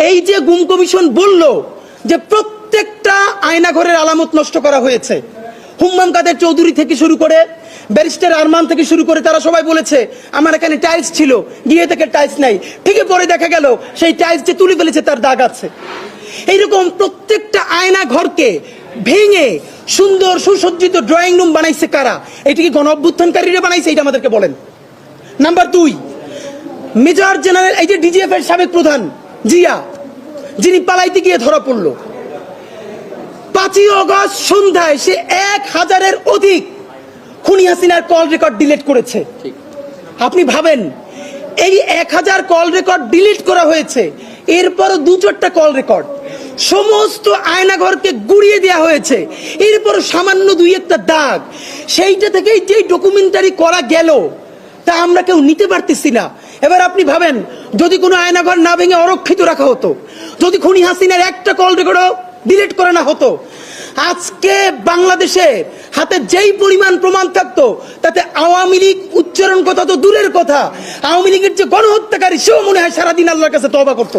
এই যে গুম কমিশন বলল যে প্রত্যেকটা আয়নাঘরের আলামত নষ্ট করা হয়েছে, হুম্মাম কাদের চৌধুরী থেকে শুরু করে ব্যারিস্টার আরমান থেকে শুরু করে তারা সবাই বলেছে আমার এখানে টাইলস ছিল, গিয়ে থেকে টাইলস নাই, ঠিকই পরে দেখা গেল সেই টাইলস যে তুলে ফেলেছে তার দাগ আছে। এইরকম প্রত্যেকটা আয়না ঘরকে ভেঙে সুন্দর সুসজ্জিত ড্রয়িং রুম বানাইছে কারা? এটি কি গণ অভ্যুত্থানকারীরা বানাইছে? এটা আমাদেরকে বলেন। নাম্বার 2, মেজর জেনারেল এই যে ডিজিএফ এর সাবেক প্রধান জিয়া, যিনি পালাইতে গিয়ে ধরা পড়লো, 5ই অগস্ট সন্ধ্যায় সে 1000-এর অধিক খুনি হাসিনার কল রেকর্ড ডিলিট করেছে। আপনি ভাবেন এই 1000 কল রেকর্ড ডিলিট করা হয়েছে, এরপরও 2-4টা কল রেকর্ড সমস্ত আয়নাঘরকে গুড়িয়ে দেওয়া হয়েছে, এরপর সামান্য 2-1টা দাগ, সেইটা থেকেই যে ডকুমেন্টারি করা গেল তা আমরা কেউ নিতে পারতেছি না। এবার আপনি ভাবেন যদি কোনো আয়নাঘর না ভেঙে অরক্ষিত রাখা হতো, যদি খুনি হাসিনার একটা কল রেকর্ডও ডিলিট করে না হতো, আজকে বাংলাদেশে হাতে যেই পরিমাণ প্রমাণ থাকতো তাতে আওয়ামী লীগ উচ্চারণ কথা তো দূরের কথা, আওয়ামী লীগের যে গণহত্যাকারী সেও মনে হয় সারাদিন আল্লাহর কাছে তওবা করতো।